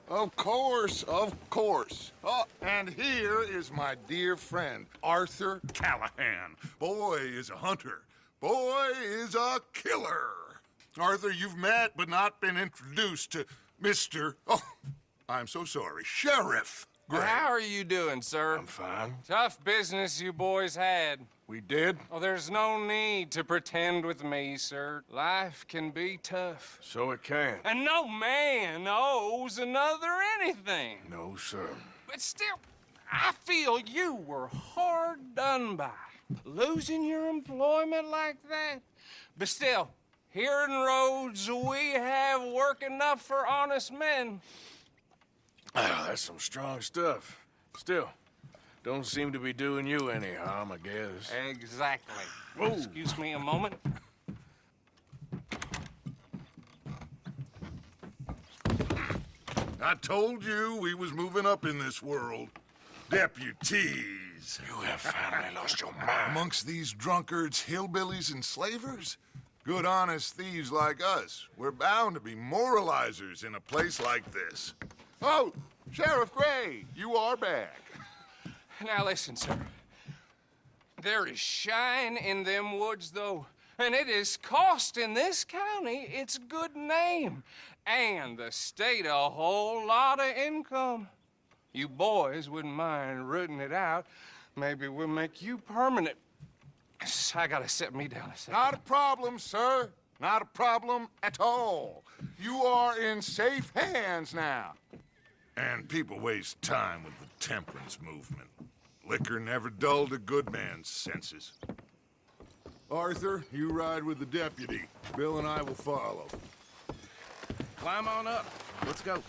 Of course, of course. Oh, and here is my dear friend, Arthur Callahan. Boy is a hunter. Boy is a killer. Arthur, you've met but not been introduced to Mr. Oh, I'm so sorry, Sheriff Gray. How are you doing, sir? I'm fine. Tough business you boys had. We did? Oh, there's no need to pretend with me, sir. Life can be tough. So it can. And no man owes another anything. No, sir. But still, I feel you were hard done by. Losing your employment like that. But still, here in Rhodes, we have work enough for honest men. Ah, that's some strong stuff. Still, don't seem to be doing you any harm, I guess. Exactly. Whoa. Excuse me a moment. I told you we was moving up in this world. Deputies. You have finally lost your mind. Amongst these drunkards, hillbillies, and slavers? Good honest thieves like us. We're bound to be moralizers in a place like this. Oh, Sheriff Gray, you are back. Now listen, sir. There is shine in them woods, though, and it is costing this county its good name and the state a whole lot of income. You boys wouldn't mind rooting it out. Maybe we'll make you permanent. I gotta set me down a second. Not a problem, sir. Not a problem at all. You are in safe hands now. And people waste time with the temperance movement. Liquor never dulled a good man's senses. Arthur, you ride with the deputy. Bill and I will follow. Climb on up. Let's go.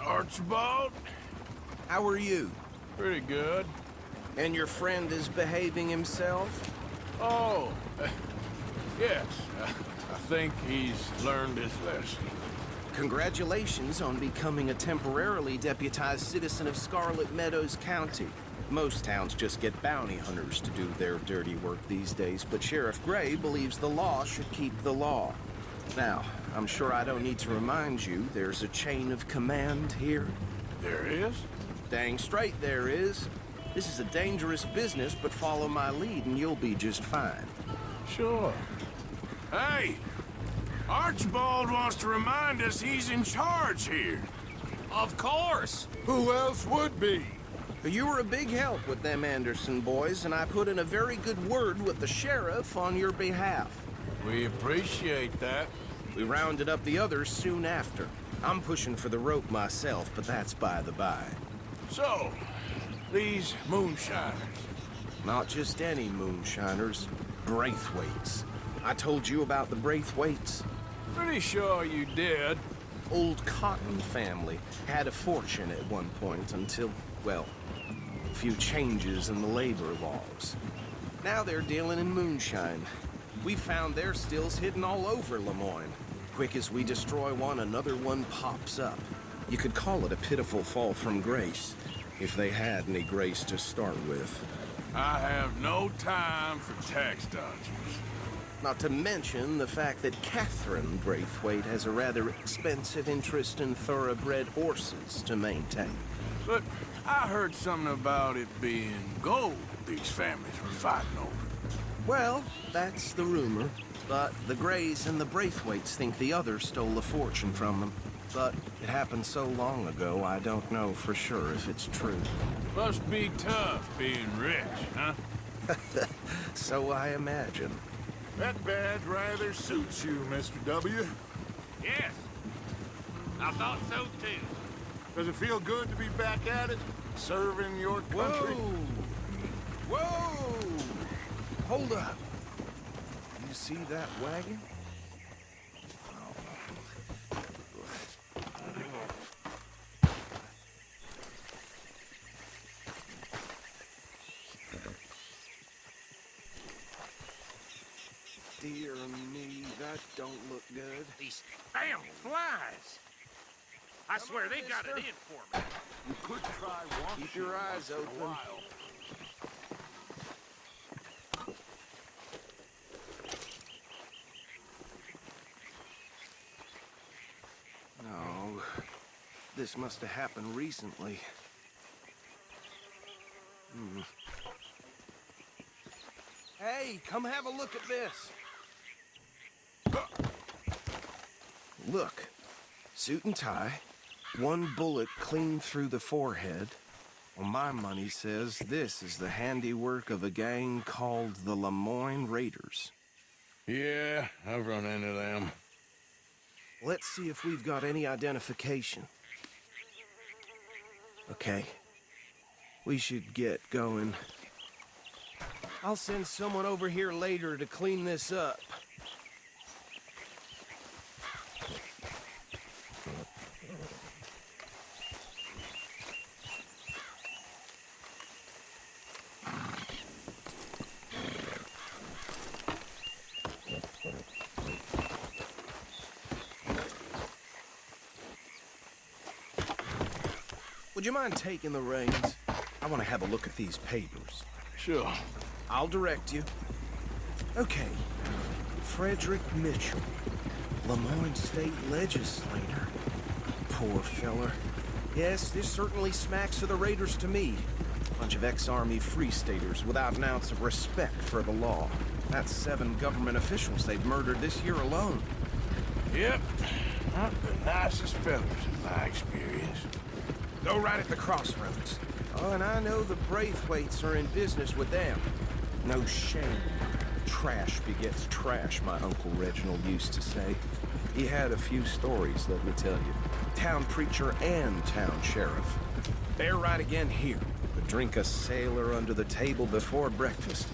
Archibald? How are you? Pretty good. And your friend is behaving himself? Oh, yes. I think he's learned his lesson. Congratulations on becoming a temporarily deputized citizen of Scarlet Meadows County. Most towns just get bounty hunters to do their dirty work these days, but Sheriff Gray believes the law should keep the law. Now, I'm sure I don't need to remind you there's a chain of command here. There is? Dang straight there is. This is a dangerous business, but follow my lead and you'll be just fine. Sure. Hey! Archibald wants to remind us he's in charge here. Of course. Who else would be? You were a big help with them Anderson boys, and I put in a very good word with the sheriff on your behalf. We appreciate that. We rounded up the others soon after. I'm pushing for the rope myself, but that's by the by. So, these moonshiners. Not just any moonshiners, Braithwaites. I told you about the Braithwaites. Pretty sure you did. Old Cotton family had a fortune at one point until, well, a few changes in the labor laws. Now they're dealing in moonshine. We found their stills hidden all over Lemoyne. Quick as we destroy one, another one pops up. You could call it a pitiful fall from grace, if they had any grace to start with. I have no time for tax dodgers. Not to mention the fact that Catherine Braithwaite has a rather expensive interest in thoroughbred horses to maintain. But I heard something about it being gold these families were fighting over. Well, that's the rumor. But the Grays and the Braithwaites think the others stole a fortune from them. But it happened so long ago, I don't know for sure if it's true. Must be tough being rich, huh? So I imagine. That badge rather suits you, Mr. W. Yes, I thought so too. Does it feel good to be back at it? Serving your country? Whoa! Whoa! Hold up. You see that wagon? Dear me, that don't look good. These damn flies. I swear they got it in for me. You could try washing Keep your eyes once in a open. while. No, this must have happened recently. Hey, come have a look at this. Look, suit and tie, one bullet clean through the forehead. Well, my money says this is the handiwork of a gang called the Lemoyne Raiders. Yeah, I've run into them. Let's see if we've got any identification. Okay, we should get going. I'll send someone over here later to clean this up. Would you mind taking the reins? I want to have a look at these papers. Sure. I'll direct you. Okay. Frederick Mitchell, Lemoyne State Legislator. Poor feller. Yes, this certainly smacks of the Raiders to me. Bunch of ex-Army Free Staters without an ounce of respect for the law. That's 7 government officials they've murdered this year alone. Yep. Not the nicest fellas in my experience. Go right at the crossroads. Oh, and I know the Braithwaites are in business with them. No shame. Trash begets trash, my Uncle Reginald used to say. He had a few stories, let me tell you. Town preacher and town sheriff. They're right again here. Could drink a sailor under the table before breakfast.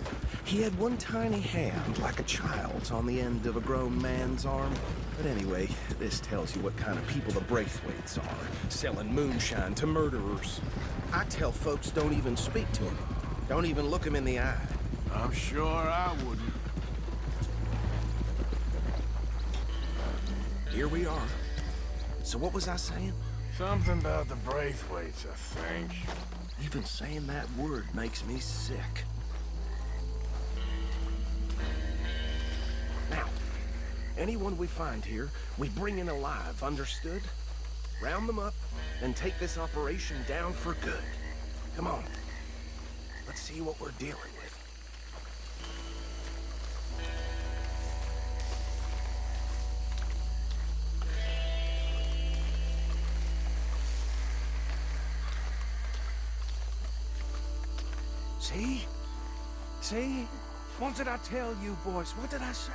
He had one tiny hand, like a child's, on the end of a grown man's arm. But anyway, this tells you what kind of people the Braithwaites are, selling moonshine to murderers. I tell folks don't even speak to them. Don't even look them in the eye. I'm sure I wouldn't. Here we are. So what was I saying? Something about the Braithwaites, I think. Even saying that word makes me sick. Now, anyone we find here, we bring in alive, understood? Round them up, and take this operation down for good. Come on. Let's see what we're dealing with. See? See? What did I tell you, boys? What did I say?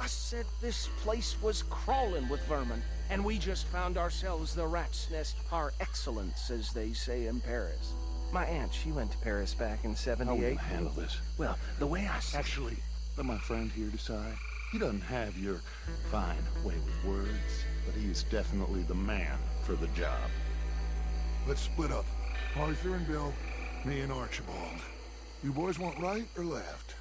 I said this place was crawling with vermin, and we just found ourselves the rat's nest par excellence, as they say in Paris. My aunt, she went to Paris back in '78. How are we gonna handle this? Well, the way I see Actually, let my friend here decide. He doesn't have your fine way with words, but he is definitely the man for the job. Let's split up. Arthur and Bill, me and Archibald. You boys want right or left?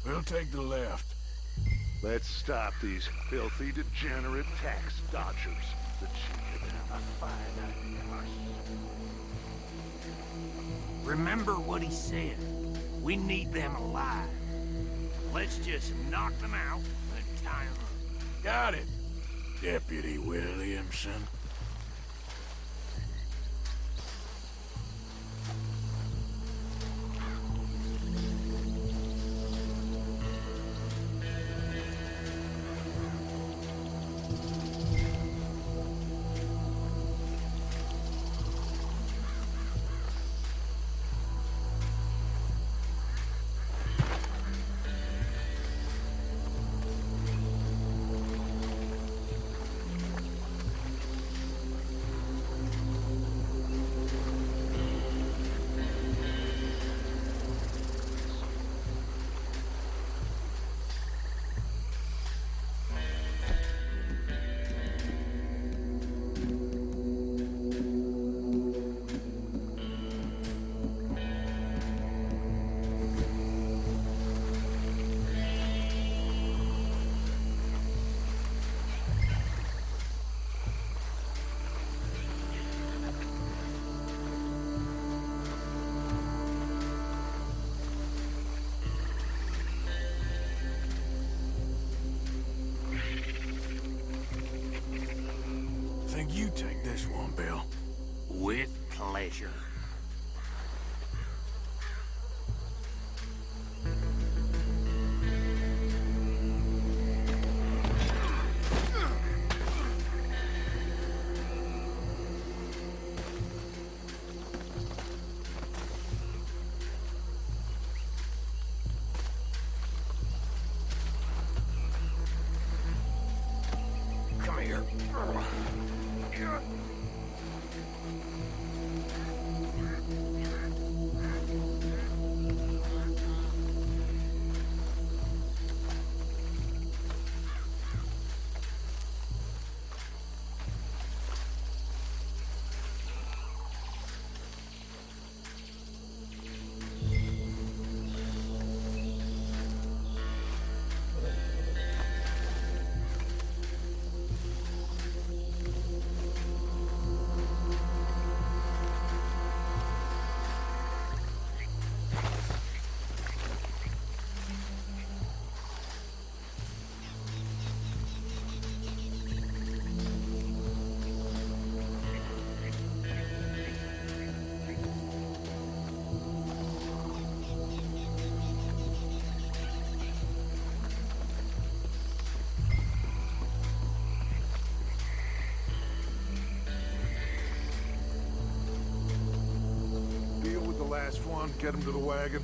We'll take the left. Let's stop these filthy, degenerate tax dodgers. The chief could have a fine idea. Remember what he said. We need them alive. Let's just knock them out and tie them up. Got it, Deputy Williamson. Last one, get him to the wagon.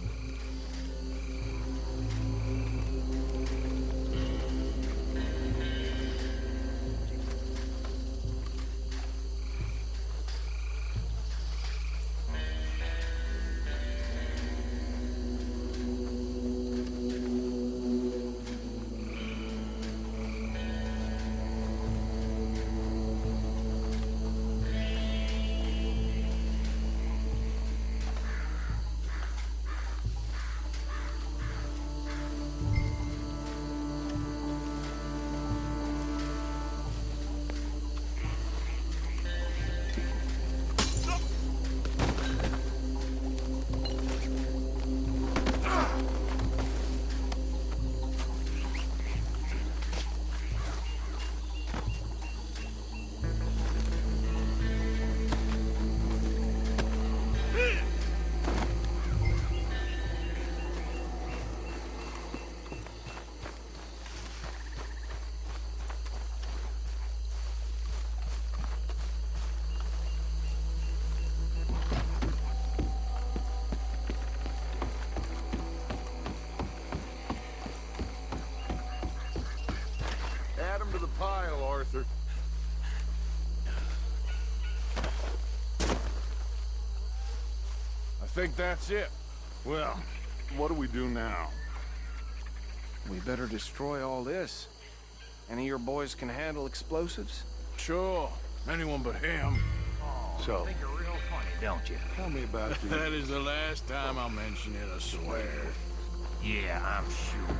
Add him to the pile, Arthur. I think that's it. Well, what do we do now? We better destroy all this. Any of your boys can handle explosives? Sure. Anyone but him. So, Think you're real funny, don't you? tell me about the... That is the last time I'll mention it, I swear. Yeah, I'm sure.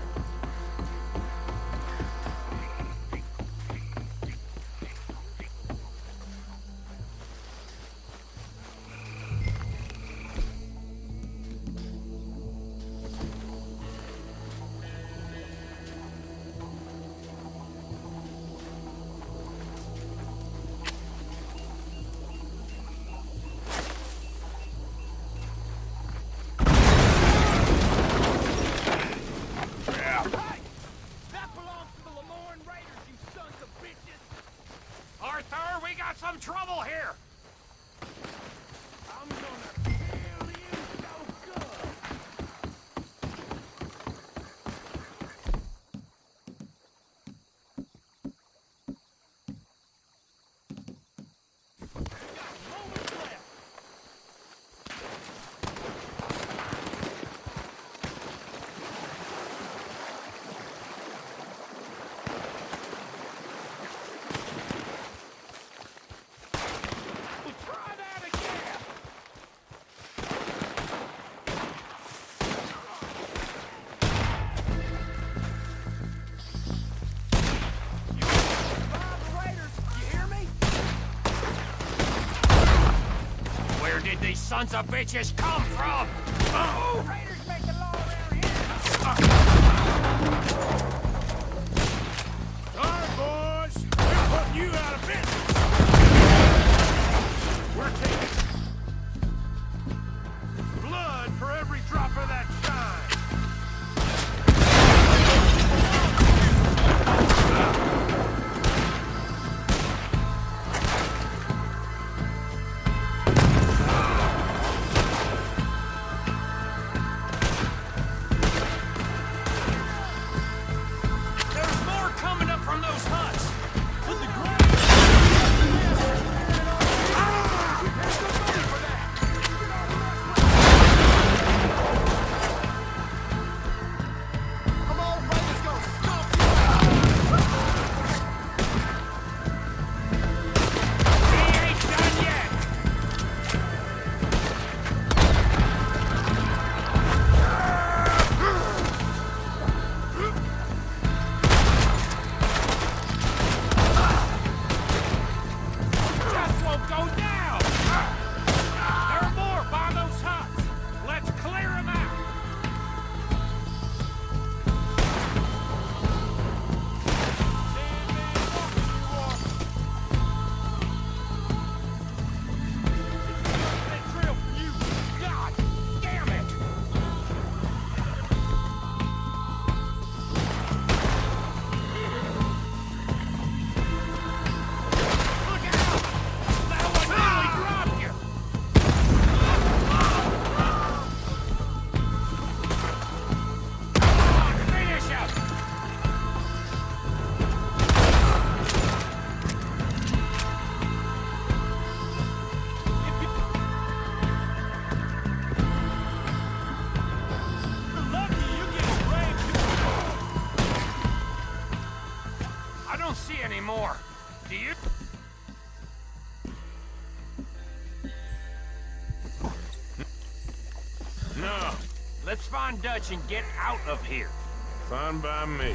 Arthur, we got some trouble here! I'm gonna kill you so good. Where did these sons of bitches come from? Oh! Raiders make the law around here. All right, boys. We're putting you out of business. We're taking blood for every drop of that shine. Let's find Dutch and get out of here. Fine by me.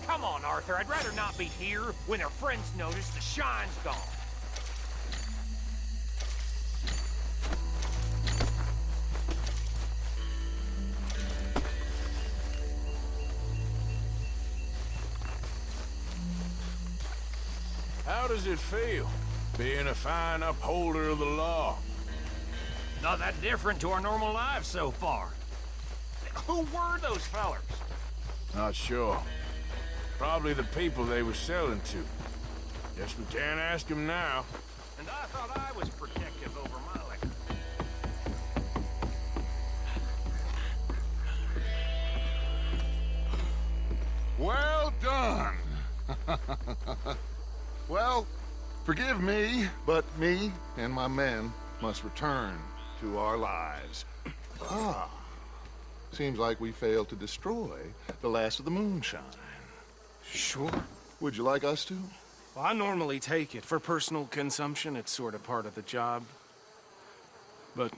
Come on, Arthur. I'd rather not be here when our friends notice the shine's gone. How does it feel, being a fine upholder of the law? Not that different to our normal lives so far. Who were those fellers? Not sure. Probably the people they were selling to. Guess we can't ask them now. And I thought I was protective over my liquor. Well done. Well, forgive me, but me and my men must return to our lives. Ah, seems like we failed to destroy the last of the moonshine. Sure. Would you like us to? Well, I normally take it. For personal consumption, it's sort of part of the job. But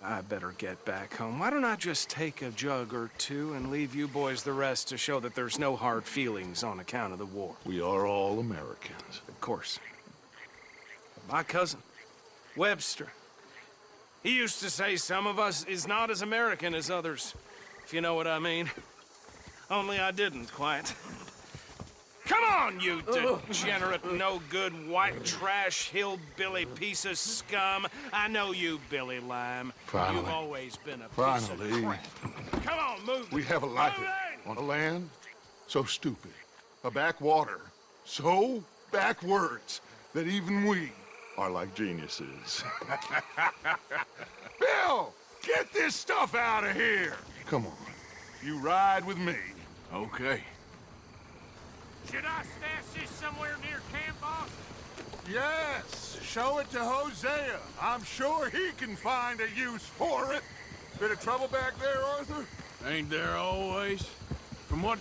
I better get back home. Why don't I just take a jug or two and leave you boys the rest to show that there's no hard feelings on account of the war? We are all Americans. Of course. My cousin, Webster, he used to say some of us is not as American as others, if you know what I mean. Only I didn't quite. Come on, you degenerate, no-good, white trash, hillbilly piece of scum. I know you, Billy Lime. Finally. You've always been a piece of Finally. crap. Come on, move. We have a life on a land so stupid, a backwater so backwards that even we are like geniuses. Bill, get this stuff out of here. Come on, you ride with me. Okay. Should I stash this somewhere near camp, boss? Yes, show it to Hosea. I'm sure he can find a use for it. Bit of trouble back there, Arthur? Ain't there always? From what...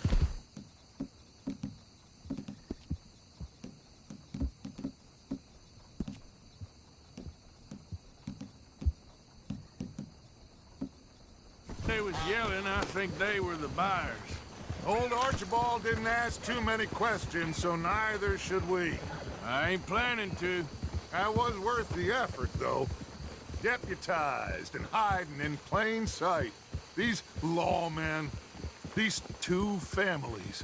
they was yelling, I think they were the buyers. Old Archibald didn't ask too many questions, so neither should we. I ain't planning to. That was worth the effort, though. Deputized and hiding in plain sight. These lawmen, these two families.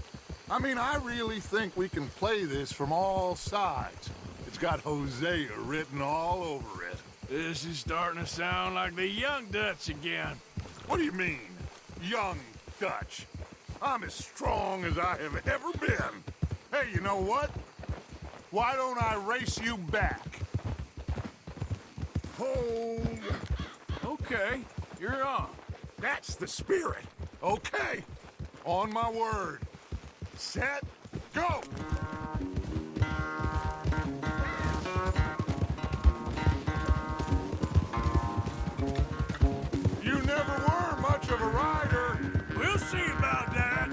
I mean, I really think we can play this from all sides. It's got Hosea written all over it. This is starting to sound like the young Dutch again. What do you mean, young Dutch? I'm as strong as I have ever been. Hey, you know what? Why don't I race you back? Hold. Okay, you're on. That's the spirit. Okay. On my word. Set. Go! You never were much of a rider. We'll see about that.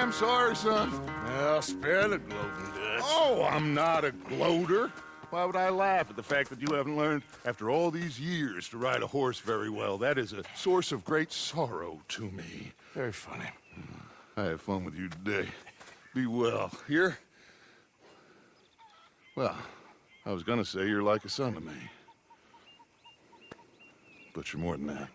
I'm sorry, son. Well, spare the gloating, Dutch. Oh, I'm not a gloater. Why would I laugh at the fact that you haven't learned, after all these years, to ride a horse very well? That is a source of great sorrow to me. Very funny. I had fun with you today. Be well. Here? Well, I was gonna say you're like a son to me. But you're more than that.